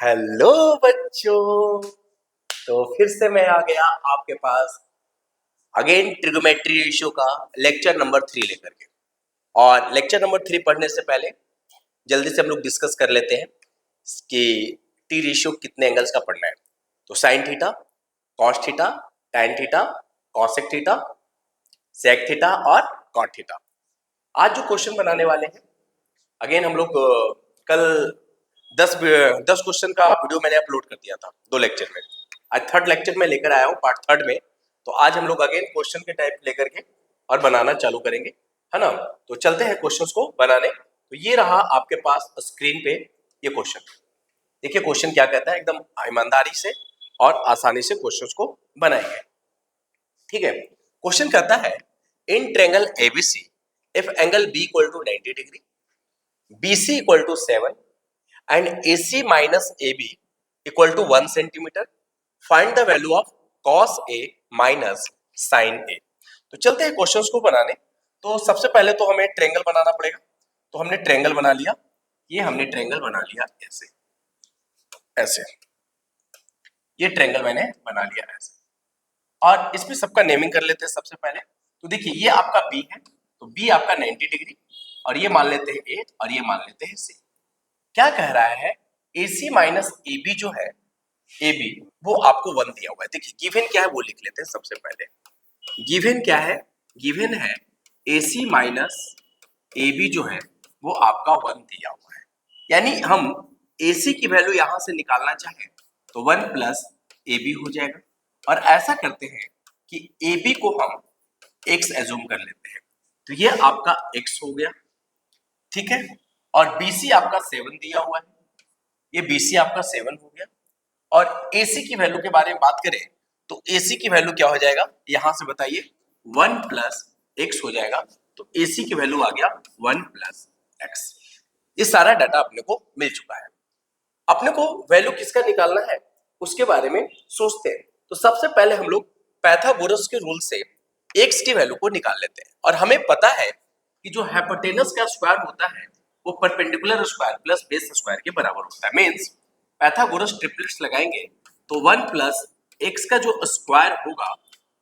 Hello बच्चों। तो फिर से मैं आ गया आपके पास अगेन ट्रिग्नोमेट्री रेशियो का लेक्चर नंबर 3 लेकर के। और लेक्चर नंबर 3 पढ़ने से पहले जल्दी से हम लोग डिस्कस कर लेते हैं कि टी रेशियो कितने एंगल्स का पढ़ना है। तो sine theta, cos theta, tan theta, cosec theta, sec theta और कॉट थीटा। आज जो क्वेश्चन बनाने वाले हैं अगेन हम लोग कल 10 क्वेश्चन का वीडियो मैंने अपलोड कर दिया था 2 लेक्चर में। आज थर्ड लेक्चर में लेकर आया हूँ पार्ट थर्ड में। तो आज हम लोग अगेन क्वेश्चन के टाइप लेकर के और बनाना चालू करेंगे, है ना। तो चलते हैं क्वेश्चंस को बनाने। तो ये रहा आपके पास स्क्रीन पे ये क्वेश्चन। देखिए क्वेश्चन क्या कहता है, एकदम ईमानदारी से और आसानी से क्वेश्चंस को बनाएंगे, ठीक है। क्वेश्चन कहता है in triangle ABC if angle B equal to 90 degree, BC equal to 7 and AC minus AB equal to 1 centimeter. Find the value of cos A minus sin A. तो चलते हैं क्वेश्चंस को बनाने। तो सबसे पहले तो हमें ट्रायंगल बनाना पड़ेगा। तो हमने ट्रायंगल बना लिया, ये हमने ट्रायंगल बना लिया ऐसे ऐसे, ये ट्रायंगल मैंने बना लिया ऐसे। और इसमें सबका नेमिंग कर लेते हैं सबसे पहले। तो देखिए ये आपका B है, तो B आपका 90 डिग्री और ये मान लेते हैं A और ये मान लेते हैं C। क्या कह रहा है AC माइनस AB जो है AB वो आपको 1 दिया हुआ है। देखिए गिवन क्या है वो लिख लेते हैं सबसे पहले। गिवन क्या है, गिवन है AC माइनस AB जो है वो आपका 1 दिया हुआ है। यानी हम AC की वैल्यू यहां से निकालना चाहें तो 1 प्लस AB हो जाएगा। और ऐसा करते हैं कि AB को हम x एज्यूम कर लेते हैं, तो ये आपका x हो गया, ठीक है। और BC आपका 7 दिया हुआ है, ये BC आपका 7 हो गया। और AC की वैल्यू के बारे में बात करें तो AC की वैल्यू क्या हो जाएगा, यहां से बताइए 1 प्लस x हो जाएगा। तो AC की वैल्यू आ गया 1 प्लस x। ये सारा डाटा अपने को मिल चुका है। अपने को वैल्यू किसका निकालना है उसके बारे में सोचते हैं। तो सबसे पहले हम लोग पाइथागोरस के रूल से x की वैल्यू को निकाल लेते हैं। और हमें पता है कि जो हाइपोटेनस का स्क्वायर होता है वो perpendicular square plus base square के बराबर होता है। मींस पाइथागोरस ट्रिपलेट्स लगाएंगे तो 1 प्लस x का जो स्क्वायर होगा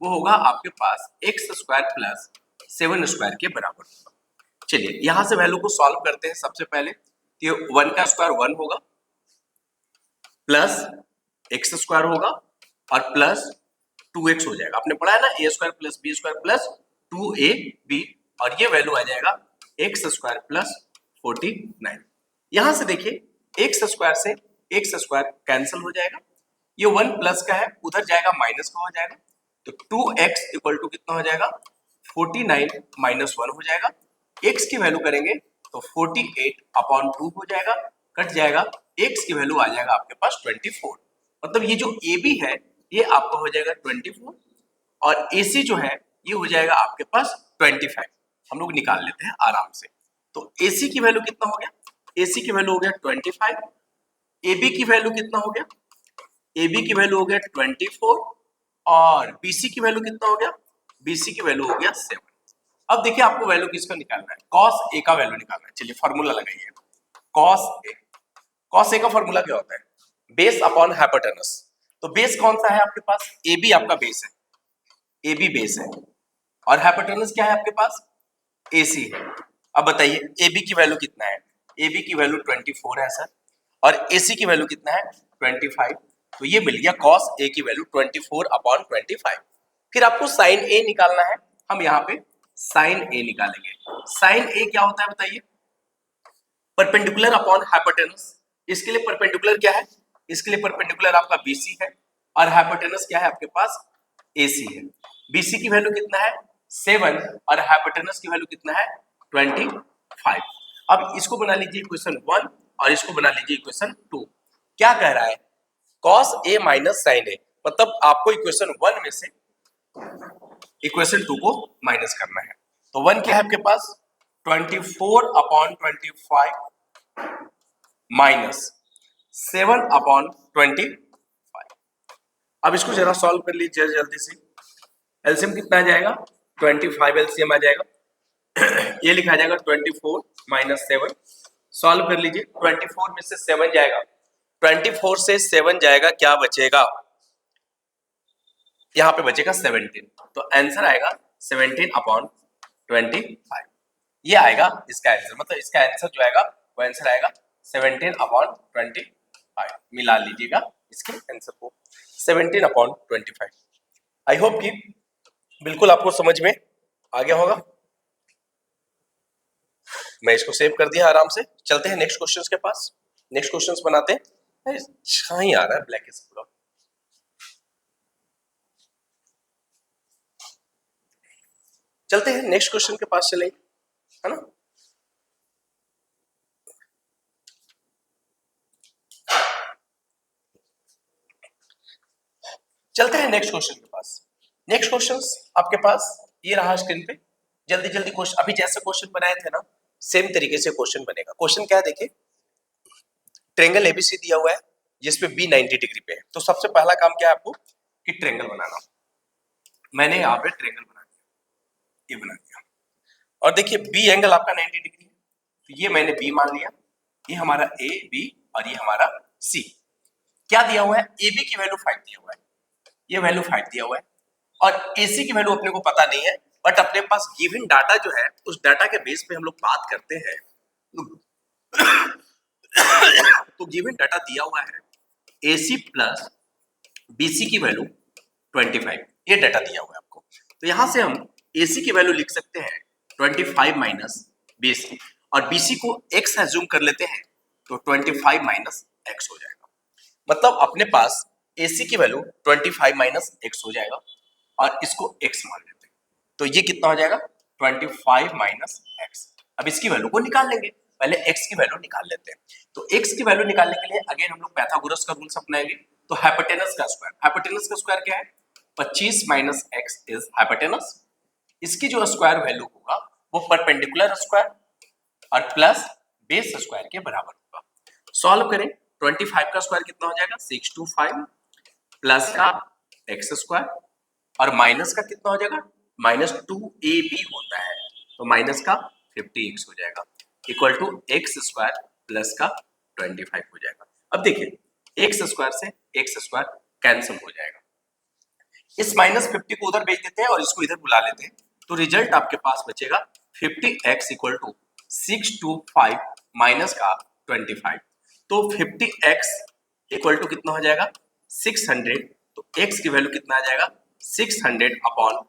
वो होगा आपके पास x स्क्वायर प्लस 7 स्क्वायर के बराबर होगा। चलिए यहां से वैल्यू को सॉल्व करते हैं। सबसे पहले ये 1 का स्क्वायर 1 होगा, प्लस x स्क्वायर होगा और प्लस 2x हो जाएगा। आपने पढ़ा है ना a square plus b square plus 2ab, और ये वैल्यू आ जाएगा x स्क्वायर प्लस 49। यहां से देखिए x स्क्वायर से x स्क्वायर कैंसिल हो जाएगा, ये 1 प्लस का है उधर जाएगा माइनस का हो जाएगा। तो 2x इक्वल टू कितना हो जाएगा 49 माइनस 1 हो जाएगा। x की वैल्यू करेंगे तो 48 अपॉन 2 हो जाएगा, कट जाएगा, x की वैल्यू आ जाएगा आपके पास 24। मतलब ये जो AB है ये आपका हो जाएगा 24 और AC जो है ये हो जाएगा आपके पास 25। हम लोग निकाल लेते हैं आराम से। तो AC की वैल्यू कितना हो गया, AC की वैल्यू हो गया 25, AB की वैल्यू कितना हो गया, AB की वैल्यू हो गया 24 और BC की वैल्यू कितना हो गया, BC की वैल्यू हो गया 7। अब देखिए आपको वैल्यू किसका निकालना है, cos A का वैल्यू निकालना है। चलिए फॉर्मूला लगाइए। cos A का फॉर्मूला क्या होता है, बेस अपॉन हाइपोटेनस। तो बेस कौन सा है आपके पास, AB आपका बेस है, AB बेस है और हाइपोटेनस क्या है आपके पास, AC है। अब बताइए AB की वैल्यू कितना है, AB की वैल्यू 24 है सर और AC की वैल्यू कितना है 25। तो ये मिल गया cos A की वैल्यू 24 अपॉन 25। फिर आपको sin A निकालना है, हम यहाँ पे sin A निकालेंगे। sin A क्या होता है बताइए, परपेंडिकुलर अपॉन हाइपोटेनस। इसके लिए परपेंडिकुलर क्या है, इसके लिए परपेंडिकुलर आपका BC है और हाइपोटेनस क्या है आपके पास AC है। BC की वैल्यू कितना है 7 और हाइपोटेनस की वैल्यू कितना है 25। अब इसको बना लीजिए इक्वेशन 1 और इसको बना लीजिए इक्वेशन 2। क्या कह रहा है cos A minus sin A, मतलब आपको इक्वेशन 1 में से इक्वेशन 2 को माइनस करना है। तो 1 क्या है आपके पास 24 अपॉन 25 माइनस 7 अपॉन 25। अब इसको जरा सॉल्व कर लीजिए जल्दी से। एलसीएम कितना आ जाएगा 25 एलसीएम आ जाएगा। ये लिखा जाएगा 24 माइनस 7। सॉल्व कर लीजिए, 24 में से 7 जाएगा 24 से 7 जाएगा, क्या बचेगा? यहाँ पे बचेगा 17, तो आंसर आएगा 17 अपॉन 25। ये आएगा इसका आंसर, मतलब इसका आंसर जो आएगा वो आंसर आएगा 17 अपॉन 25। मिला लीजिएगा इसके आंसर को, 17 अपॉन 25। आई होप कि बिल्कुल आपको समझ में आ गया होगा। मैं इसको सेव कर दिया आराम से। चलते हैं नेक्स्ट क्वेश्चंस के पास, नेक्स्ट क्वेश्चंस बनाते हैं। छा ही आ रहा है ब्लैक पूरा। चलते हैं नेक्स्ट क्वेश्चन के पास चलेंगे, है ना। चलते हैं नेक्स्ट क्वेश्चन के पास। नेक्स्ट क्वेश्चन आपके पास ये रहा स्क्रीन पे। जल्दी जल्दी क्वेश्चन, अभी जैसे क्वेश्चन बनाए थे ना सेम तरीके से क्वेश्चन बनेगा। क्वेश्चन क्या है देखिए, ट्रायंगल एबीसी दिया हुआ है जिसपे बी 90 डिग्री पे है। तो सबसे पहला काम क्या है आपको कि ट्रायंगल बनाना। मैंने यहाँ पे ट्रायंगल बना दिया, ये बना दिया। और देखिए बी एंगल आपका 90 डिग्री है, तो ये मैंने बी मान लिया। ये हमारा ए बी और ये हमारा सी। क्या दिया हुआ है, ए बी की वैल्यू 5 दिया हुआ है, ये वैल्यू 5 दिया हुआ है, और एसी की वैल्यू अपने को पता नहीं है, बट अपने पास गिवन डाटा जो है उस डाटा के बेस पे हम लोग बात करते हैं। तो गिवन डाटा दिया हुआ है AC प्लस BC की वैल्यू 25, ये डाटा दिया हुआ है आपको। तो यहां से हम AC की वैल्यू लिख सकते हैं 25 माइनस BC, और BC को x एज्यूम कर लेते हैं, तो 25 माइनस x हो जाएगा। मतलब अपने पास AC की वैल्यू 25 माइनस x हो जाएगा, और इसको x मान लेते हैं, तो ये कितना हो जाएगा 25 माइनस x। अब इसकी वैल्यू को निकाल लेंगे, पहले x की वैल्यू निकाल लेते हैं। तो x की वैल्यू निकालने के लिए अगेन हम लोग पाइथागोरस का रूल्स अपनाएंगे। तो हाइपोटेनस का स्क्वायर, हाइपोटेनस का स्क्वायर क्या है, 25 माइनस x इज हाइपोटेनस। इसकी जो स्क्वायर वैल्यू होगा वो परपेंडिकुलर स्क्वायर और प्लस बेस स्क्वायर के बराबर होगा। सॉल्व करें, 25 का स्क्वायर कितना हो जाएगा 625, प्लस का एक्स स्क्वायर, और माइनस का कितना हो जाएगा माइनस 2ab होता है, तो माइनस का 50x हो जाएगा, equal to x square plus का 25 हो जाएगा। अब देखिए एक्स स्क्वायर से एक्स स्क्वायर कैंसिल हो जाएगा, इस माइनस 50 को उधर भेज देते हैं और इसको इधर बुला लेते हैं, तो रिजल्ट आपके पास बचेगा 50x इक्वल टू 625 माइनस का 25। तो 50x इक्वल टू कितना हो जाएगा 600, तो x की वैल्यू कितना आ जाएगा 600 अपॉन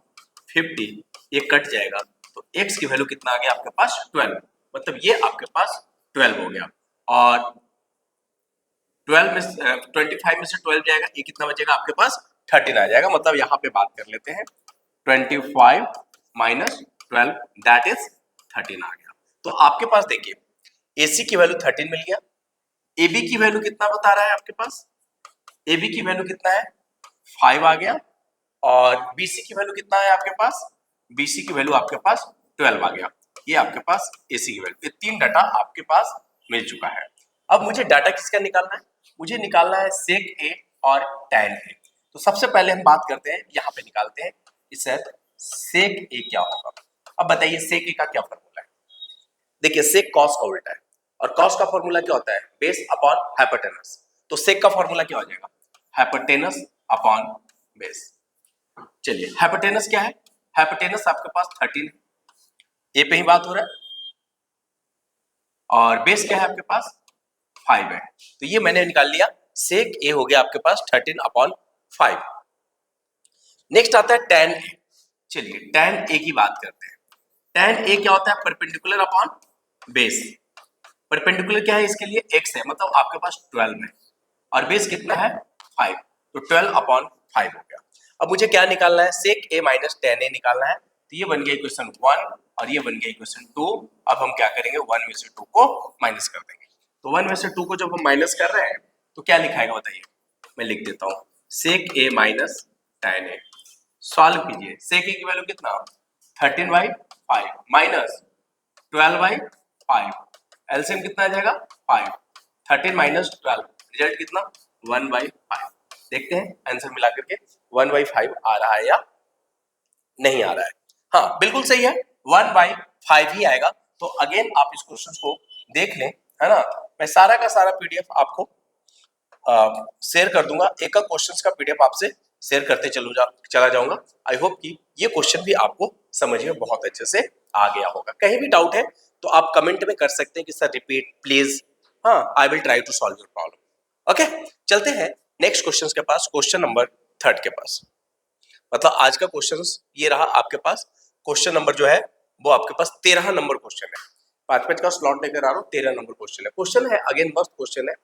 50, ये कट जाएगा, तो x की वैल्यू कितना आ गया आपके पास 12, मतलब ये आपके पास 12 हो गया। और 12 में 25 में से 12 जाएगा, ये कितना बचेगा आपके पास 13 आ जाएगा। मतलब यहाँ पे बात कर लेते हैं 25 माइनस 12 दैट इज 13 आ गया। तो आपके पास देखिए AC की वैल्यू 13 मिल गया, AB की वैल्यू कितना बता रहा है आपके पास, AB की वैल्यू कितना है 5 आ गया, और BC की वैल्यू कितना है आपके पास, BC की वैल्यू आपके पास 12 आ गया। ये आपके पास AC की वैल्यू, ये तीन डाटा आपके पास मिल चुका है। अब मुझे डाटा किसका निकालना है, मुझे निकालना है सेक A और tan A। तो सबसे पहले हम बात करते हैं, यहाँ पे निकालते हैं इससे सेक A क्या होगा। अब बताइए सेक A का क्या फॉर्मूला है, देखिए सेक कॉस का उल्टा है, और कॉस का फॉर्मूला क्या होता है बेस अपॉन हाइपोटेनस। तो सेक का फॉर्मूला क्या हो जाएगा हाइपोटेनस अपॉन बेस। चलिए हाइपोटेनस क्या है, हाइपोटेनस आपके पास 13 है, ए पे ही बात हो रहा है, और बेस क्या है आपके पास 5 है, तो ये मैंने निकाल लिया, सेक ए हो गया आपके पास 13 अपॉन 5। नेक्स्ट आता है tan ए। चलिए tan ए की बात करते हैं। tan ए क्या होता है परपेंडिकुलर अपॉन बेस। परपेंडिकुलर क्या है इसके लिए x है, मतलब आपके पास 12 है, और बेस कितना है 5, तो 12 अपॉन 5 हो गया। अब मुझे क्या निकालना है सेक ए माइनस tan ए निकालना है, तो ये बन गया इक्वेशन 1 और ये बन गया इक्वेशन 2। अब हम क्या करेंगे 1 में से 2 को माइनस कर देंगे, तो 1 में से 2 को जब हम माइनस कर रहे हैं तो क्या लिखाएगा बताइए, मैं लिख देता हूँ सेक ए माइनस tan ए। सॉल्व कीजिए, सेक ए की वैल्यू कितना 13/5 माइनस 12/5, एलसीएम कितना आ जाएगा 5, 13 माइनस 12 रिजल्ट कितना 1/5। देखते हैं आंसर मिला करके 1/5 आ रहा है या नहीं आ रहा है। हाँ बिल्कुल सही है 1/5 ही आएगा। तो अगेन आप इस क्वेश्चन को देख लें, है ना। मैं सारा का सारा पीडीएफ आपको शेयर कर दूंगा, एक का क्वेश्चंस का पीडीएफ आपसे शेयर करते चला जाऊंगा। आई होप कि ये क्वेश्चन भी आपको समझ में बहुत अच्छे से आ गया होगा। कहीं भी डाउट है तो आप कमेंट में कर सकते हैं कि सर रिपीट प्लीज। हाँ, I will try to solve your problem. Okay, चलते हैं नेक्स्ट क्वेश्चन के पास, क्वेश्चन नंबर 3 के पास। मतलब आज का क्वेश्चन ये रहा आपके पास। क्वेश्चन नंबर जो है वो आपके पास 13 नंबर क्वेश्चन है। 5 का स्लॉट लेकर आ रहा हूँ, 13 नंबर क्वेश्चन है। क्वेश्चन है अगेन मस्त क्वेश्चन है।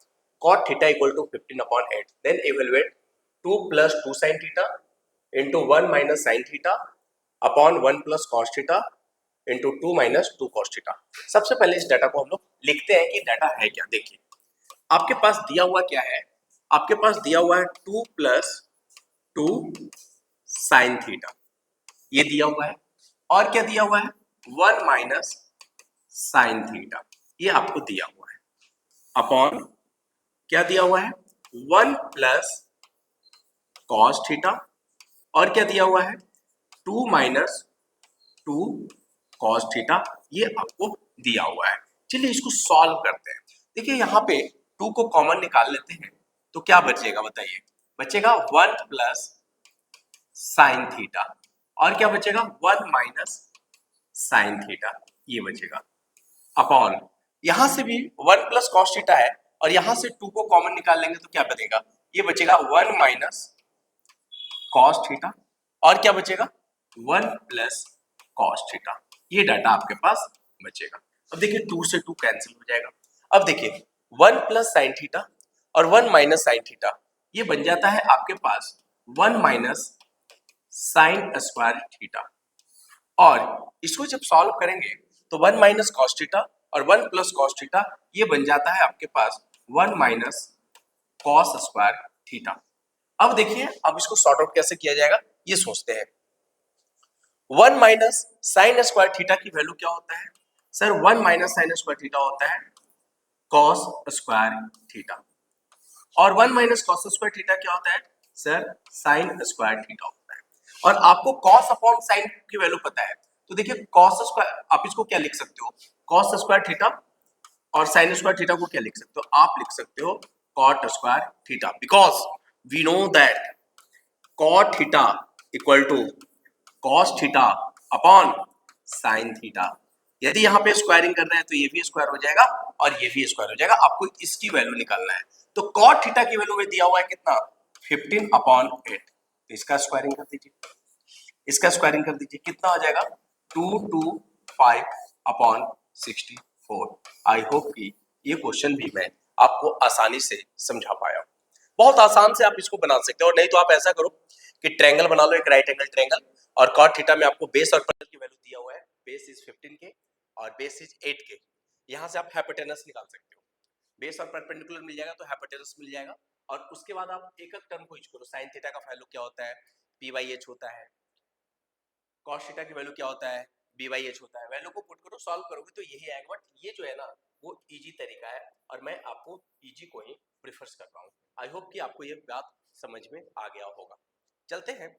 cot theta equal to 15/8 then evaluate 2 + 2 sin theta into 1 - sin theta upon 1 + cos theta into 2 - 2 cos theta. सबसे पहले इस डाटा को हम लोग लिखते हैं कि डाटा है क्या। देखिए आपके पास दिया हुआ क्या है, आपके पास दिया हुआ है 2 + 2 sin थीटा, ये दिया हुआ है। और क्या दिया हुआ है 1 - sin थीटा, ये आपको दिया हुआ है। अपॉन क्या दिया हुआ है 1 + cos थीटा, और क्या दिया हुआ है 2 - 2 cos थीटा, ये आपको दिया हुआ है। चलिए इसको सॉल्व करते हैं। देखिए यहाँ पे 2 को कॉमन निकाल लेते हैं तो क्या बचेगा बताइए। बचेगा 1 + sin थीटा, और क्या बचेगा 1 - sin थीटा, ये बचेगा। अपॉन यहां से भी 1 + cos थीटा है और यहां से 2 को कॉमन निकाल लेंगे तो क्या बचेगा, ये बचेगा 1 - cos थीटा, और क्या बचेगा 1 + cos थीटा, ये डाटा आपके पास बचेगा। अब देखिए 2 से 2 कैंसिल हो जाएगा। अब देखिए 1 + sin थीटा और 1 - sin थीटा, ये बन जाता है आपके पास 1 - sin स्क्वायर थीटा। और इसको जब सॉल्व करेंगे तो 1 - cos थीटा और 1 + cos थीटा, ये बन जाता है आपके पास 1 - cos स्क्वायर थीटा। अब देखिए अब इसको सॉर्ट आउट कैसे किया जाएगा ये सोचते हैं। 1 - sin स्क्वायर थीटा की वैल्यू क्या होता है सर, 1 - sin स्क्वायर थीटा होता है cos स्क्वायर थीटा, और 1 - cos स्क्वायर थीटा क्या होता है सर, sin स्क्वायर थीटा होता है। और आपको cos अपॉन sin की वैल्यू पता है, तो देखिए cos स्क्वायर, आप इसको क्या लिख सकते हो cos स्क्वायर थीटा, और sin स्क्वायर थीटा को क्या लिख सकते हो, आप लिख सकते हो cot square theta, because we know that cot theta equal to cos theta upon sin theta. यदि यहाँ पे स्क्वायरिंग करना है तो ये भी स्क्वायर हो जाएगा और ये भी स्क्वायर हो जाएगा, आपको इसकी वैल्यू निकालना है। तो cot थीटा की वैल्यू में दिया हुआ है कितना 15/8, तो इसका स्क्वायरिंग कर दीजिए, इसका स्क्वायरिंग कर दीजिए, कितना हो जाएगा 225/64। आई होप कि ये क्वेश्चन भी मैं आपको आसानी से समझा पाया। बहुत आसान से आप इसको बना सकते हो, और नहीं तो आप ऐसा करो कि ट्रायंगल बना लो, एक राइट एंगल ट्रायंगल, और cot थीटा में आपको बेस और परपेंडिकुलर की वैल्यू दिया हुआ है, बेस इज 15 के और बेस इज 8 के। यहां से आप हाइपोटेनस निकाल सकते हो, बेस और परपेंडिकुलर मिल जाएगा तो हाइपोटेनस मिल जाएगा। और उसके बाद आप एक एक टर्म को यूज करो, sin थीटा का वैल्यू क्या होता है p/h होता है, cos थीटा की वैल्यू क्या होता है b/h होता है। वैल्यू को पुट करो, सॉल्व करोगे तो यही आएगा। बट ये जो है ना वो इजी तरीका है और मैं आपको इजी को ही प्रेफर कर रहा हूँ। आई होप कि आपको ये बात समझ में आ गया होगा। चलते हैं,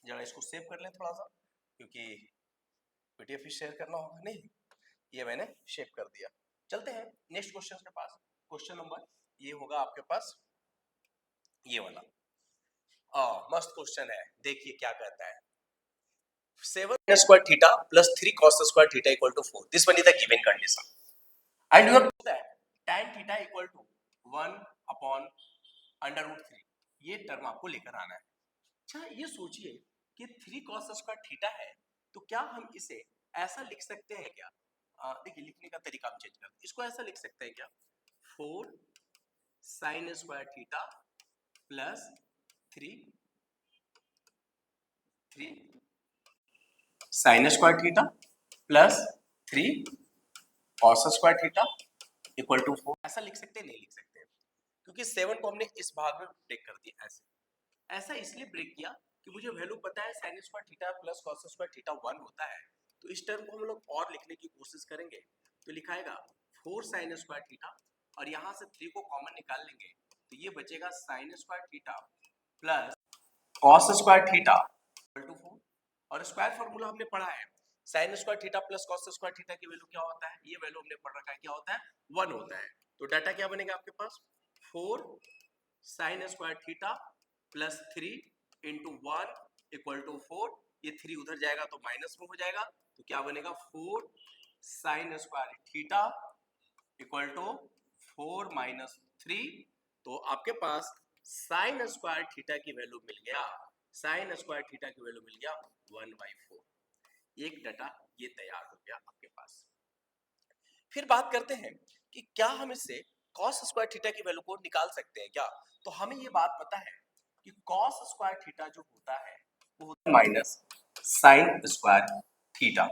जरा इसको सेव कर लें थोड़ा सा, क्योंकि पीडीएफ ही शेयर करना होगा। नहीं, ये मैंने शेयर कर दिया। चलते हैं नेक्स्ट क्वेश्चन के पास। क्वेश्चन नंबर ये होगा आपके पास ये वाला। मस्त क्वेश्चन है, देखिए क्या कहता है 7 square theta plus 3 cos square theta equal to 4. This one is the given condition. And you have to that tan theta equal to 1 upon under root 3. ये टर्म आपको लेकर आना है। अच्छा ये सोचिए कि 3 cos square theta है, तो क्या हम इसे ऐसा लिख सकते हैं क्या? देखिए लिखने का तरीका हम चेंज करते हैं, इसको ऐसा लिख सकते हैं क्या 4 sin square theta plus 3 sin square theta plus 3 cos square theta equal to 4, ऐसा लिख सकते हैं? नहीं लिख सकते, क्योंकि 7 को हमने इस भाग में ब्रेक कर दिया। ऐसा इसलिए ब्रेक किया कि मुझे वैल्यू पता है sin square theta plus cos square theta 1 होता है। तो इस टर्म को हम लोग और लिखने की कोशिश करेंगे, तो लिखाएगा 4 sin स्क्वायर थीटा, और यहाँ से 3 को कॉमन निकाल लेंगे तो ये बचेगा sin square theta plus cos square theta equal to 4। और स्क्वायर फार्मूला हमने पढ़ा है, sin square theta plus cos square theta की वैल्यू क्या होता है, ये वैल्यू हमने पढ़ रखा है क्या होता है 1 होता है। तो डाटा क्या बनेगा आपके पास 4 sine square theta plus 3 into 1 equal to 4, ये 3 उधर जाएगा तो माइनस में हो जाएगा, तो क्या बनेगा 4 sine square theta equal to 4 minus 3। तो आपके पास साइन स्क्वायर थीटा की वैल्यू मिल गया, साइन स्क्वायर थीटा की वैल्यू मिल गया 1/4। एक डाटा ये तैयार हो गया आपके पास। फिर बात करते हैं कि क्या हम इससे cos स्क्वायर थीटा की वैल्यू को निकाल सकते हैं क्या। तो हमें ये बात पता है कि cos स्क्वायर थीटा जो होता है वो होता है माइनस साइन स्क्वायर थीटा।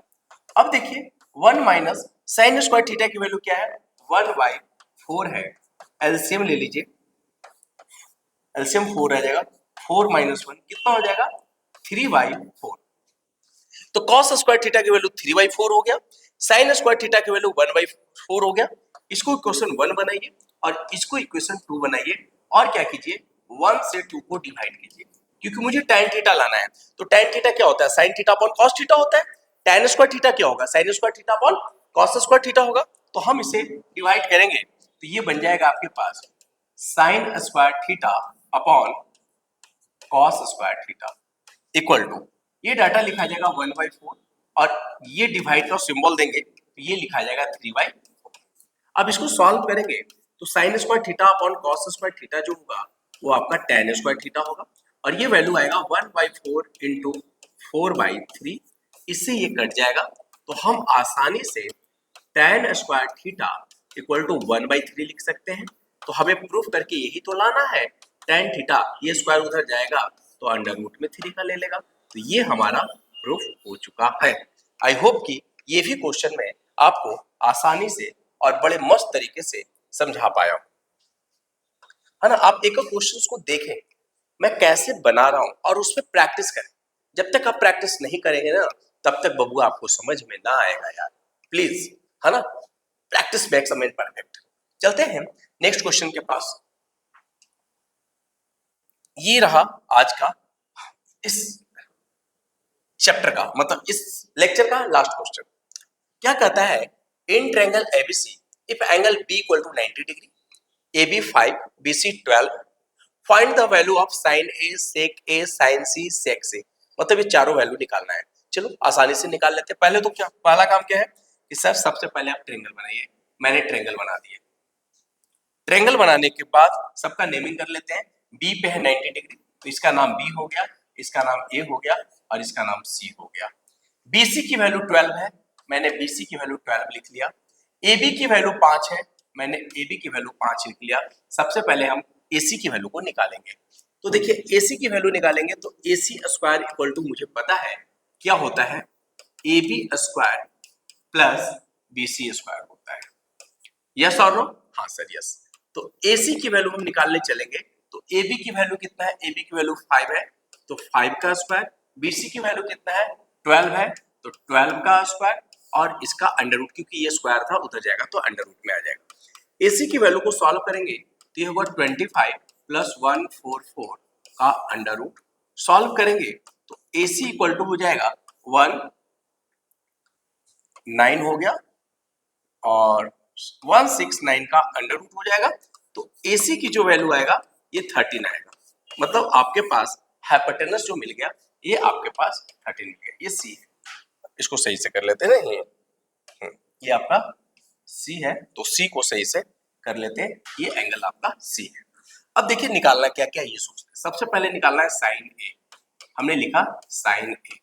अब देखिए 1 माइनस साइन स्क्वायर थीटा की वैल्यू क्या है, 1/4 है। एलसीएम ले लीजिए, एलसीएम 4 रह जाएगा, 4 माइनस 1 कितना हो जाएगा 3/4। तो cos स्क्वायर थीटा की वैल्यू 3/4 हो गया, साइन स्क्वायर थीटा की वैल्यू 1/4 हो गया। इसको इक्वेशन 1 बनाइए और इसको इक्वेशन 2 बनाइए और क्या कीजिए 1 से 2 को डिवाइड कीजिए, क्योंकि मुझे tan थीटा लाना है। तो tan थीटा क्या होता है, sin theta upon cos theta होता है। tan स्क्वायर थीटा क्या होगा, sin square theta upon cos square theta होगा। तो हम इसे डिवाइड करेंगे तो ये बन जाएगा आपके पास sin square theta upon cos square theta equal to, ये डाटा लिखा जाएगा 1/4 और ये डिवाइड का सिंबल देंगे तो ये लिखा जाएगा 3/4। अब इसको सॉल्व करेंगे तो sign square theta upon cos square theta जो होगा वो आपका tan स्क्वायर थीटा होगा और ये वैल्यू आएगा 1/4 इंटू 4/3। इससे ये कट जाएगा तो हम आसानी से tan square theta equal to 1/3 लिख सकते हैं। तो हमें प्रूफ करके यही तो लाना है, tan थीटा ये स्क्वायर उधर जाएगा तो अंडर रूट में 3 का ले लेगा। तो ये हमारा प्रूफ हो चुका है। आई होप कि ये भी क्वेश्चन में आपको आसानी से और बड़े मस्त तरीके से समझा पाया हूं, है ना। आप एक क्वेश्चंस को देखें मैं कैसे बना रहा हूं और उस पर प्रैक्टिस करें। जब तक आप प्रैक्टिस नहीं करेंगे ना तब तक बबुआ आपको समझ में ना आएगा यार, प्लीज, है ना। Practice makes a man perfect. चलते हैं नेक्स्ट क्वेश्चन के पास। ये रहा आज का इस चैप्टर का, मतलब इस लेक्चर का लास्ट क्वेश्चन। क्या कहता है, in triangle ABC if angle B equal to 90 degree, AB 5, BC 12, find the value of sine A, sec A, sine C, sec C. मतलब ये चारों वैल्यू निकालना है। चलो आसानी से निकाल लेते हैं। पहले तो क्या पहला काम क्या है कि सर सबसे पहले आप ट्रायंगल बनाइए। मैंने ट्रायंगल बना दिए। ट्रायंगल बनाने के बाद सबका नेमिंग कर लेते हैं। बी पे है 90 डिग्री तो इसका नाम बी हो गया, इसका नाम ए हो गया और इसका नाम सी हो गया। BC की वैल्यू 12 है, मैंने BC की वैल्यू 12 लिख लिया। AB की वैल्यू 5 है, मैंने AB की वैल्यू 5 लिख लिया। सबसे पहले हम AC की वैल्यू को निकालेंगे। तो देखिए AC की वैल्यू निकालेंगे तो AC स्क्वायर इक्वल टू मुझे पता है क्या होता है, AB square plus BC square होता है। यस और नो? हाँ सर यस। तो AC की वैल्यू हम निकालने चलेंगे तो AB की वैल्यू कितना है, AB की वैल्यू 5 है तो 5 का स्क्वायर, BC की वैल्यू कितना है 12 है तो 12 का स्क्वायर और इसका अंडर रूट, क्योंकि ये स्क्वायर था उधर जाएगा तो अंडर रूट में आ जाएगा। AC की वैल्यू को सॉल्व करेंगे तो ये होगा 25 प्लस 144 का अंडर रूट। सॉल्व करेंगे तो AC इक्वल टू हो जाएगा 9 हो गया और 169 का अंडर रूट हो जाएगा। तो AC की जो वैल्यू आएगा ये 13 आएगा। मतलब आपके पास हाइपोटेनस जो मिल गया ये आपके पास 13 मिल गया, ये C है। इसको सही से कर लेते हैं ना, ये आपका C है तो C को सही से कर लेते हैं, ये एंगल आपका C है। अब देखिए निकालना क्या क्या ये सोचते हैं। सबसे पहले निकालना है साइन A। हमने लिखा साइन A।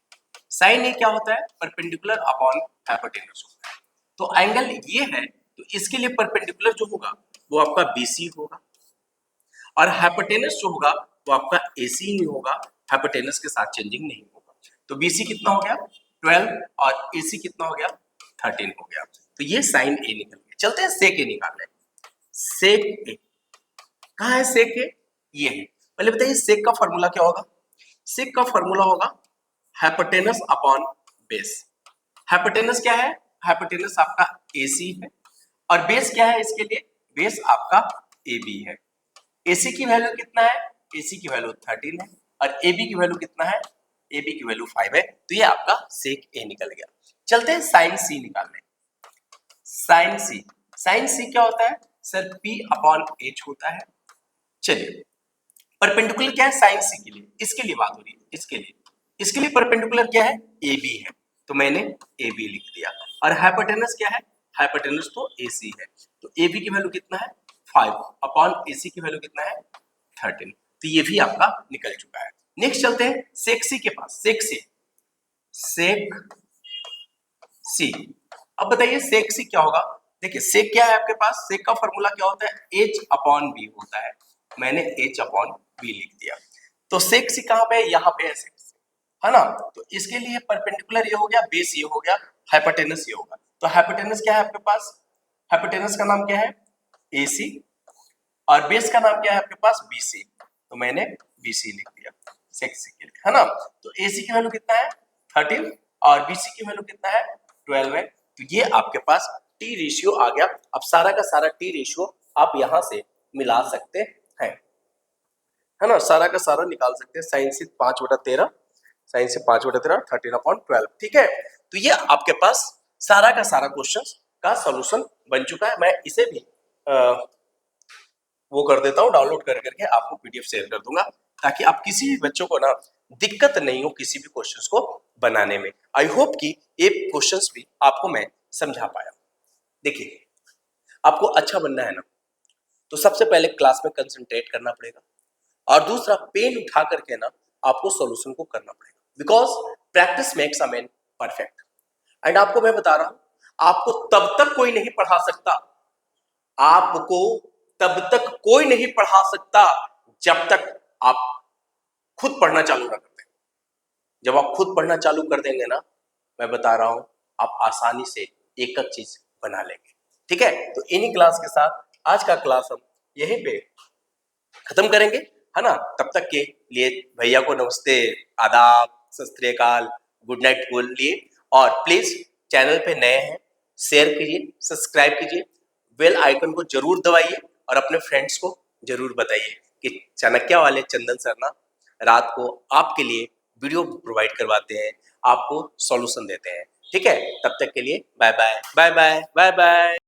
साइन A क्या होता है, परपेंडिकुलर अपॉन हाइपोटेनस होता है। तो एंगल ये है तो इसके लिए परपेंडिकुलर जो होगा वो आपका BC होगा और हाइपोटेनस जो होगा वो आपका AC ही होगा, हाइपोटेनस के साथ चेंजिंग नहीं होगा। तो BC कितना हो गया 12 और AC कितना हो गया 13 हो गया। तो ये साइन A निकल गया। चलते हैं सेक A निकालने। सेक A कहाँ है, सेक A ये है। पहले बताइए सेक का फॉर्मूला क्या होगा। सेक का फॉर्मूला होगा हाइपोटेनस अपॉन बेस। हाइपोटेनस क्या है, हाइपोटेनस आपका AC है और बेस क्या है इसके लिए, बेस आपका AB है। AC की वैल्यू कितना है, AC की वैल्यू 13 है और AB की वैल्यू कितना है, AB की वैल्यू 5 है। तो ये आपका सेक A निकल गया। चलते हैं साइन C निकालने। साइन C, साइन C क्या होता है सर, P अपॉन H होता है। चलिए परपेंडिकुलर क्या है, साइन सी के लिए, इसके लिए बात हो रही है, इसके लिए परपेंडिकुलर क्या है, ए बी है, तो मैंने ए बी लिख दिया। और हाइपोटेनस क्या है, हाइपोटेनस तो ए सी है, तो ए बी की वैल्यू कितना है 5 अपॉन ए सी की वैल्यू कितना है 13, तो ये भी आपका निकल चुका है। नेक्स्ट चलते हैं सेक सी के पास, सेक सी। अब बताइए सेक सी क्या होगा। देखिए सेक क्या है आपके पास, सेक का फॉर्मूला क्या होता है, एच अपॉन बी होता है, मैंने एच अपॉन बी लिख दिया। तो सेक सी कहां पे है, यहाँ पे है सेक सी, है ना। तो इसके लिए परपेंडिकुलर ये हो गया, बेस ये हो गया, हाइपोटेनस ये होगा। तो हाइपोटेनस क्या है आपके पास, हाइपोटेनस का नाम क्या है ए सी, और बेस का नाम क्या है आपके पास बी सी, तो मैंने बी सी लिख दिया सेक सी के लिए, है ना। तो ए सी की वैल्यू कितना है 13 और बी सी की वैल्यू कितना है 12 है। तो ये आपके पास टी रेशियो आ गया। अब सारा का सारा टी रेशियो आप यहां से मिला सकते हैं, है ना, सारा का सारा निकाल सकते हैं। साइन से 5/13, साइन से 5/13 13/12, ठीक है। तो ये आपके पास सारा का सारा क्वेश्चन का सॉल्यूशन बन चुका है। मैं इसे भी वो कर देता हूँ, डाउनलोड कर करके आपको पीडीएफ शेयर कर दूंगा, ताकि आप किसी भी बच्चों को ना दिक्कत नहीं हो किसी भी क्वेश्चंस को बनाने में। आई होप कि ये क्वेश्चंस भी आपको मैं समझा पाया। देखिए आपको अच्छा बनना है ना, तो सबसे पहले क्लास में कंसंट्रेट करना पड़ेगा, और दूसरा पेन उठा करके ना आपको सॉल्यूशन को करना पड़ेगा, because practice makes a man perfect. And आपको मैं बता रहा हूं, आपको तब तक कोई नहीं पढ़ा सकता, आपको तब तक कोई नहीं पढ़ा सकता जब तक आप खुद पढ़ना चालू ना कर दें। जब आप खुद पढ़ना चालू कर देंगे ना, मैं बता रहा हूं आप आसानी से एक एक चीज बना लेंगे, ठीक है। तो इन्हीं क्लास के साथ आज का क्लास हम यहीं पे खत्म करेंगे, है ना। तब तक के लिए भैया को नमस्ते, आदाब, सत श्री अकाल, गुड नाइट बोल लिए। और प्लीज चैनल पे नए हैं, शेयर कीजिए, सब्सक्राइब कीजिए, बेल आइकन को जरूर दबाइए, और अपने फ्रेंड्स को जरूर बताइए कि चाणक्य वाले चंदन सर ना रात को आपके लिए वीडियो प्रोवाइड करवाते हैं, आपको सॉल्यूशन देते हैं, ठीक है। तब तक के लिए bye bye bye bye bye bye.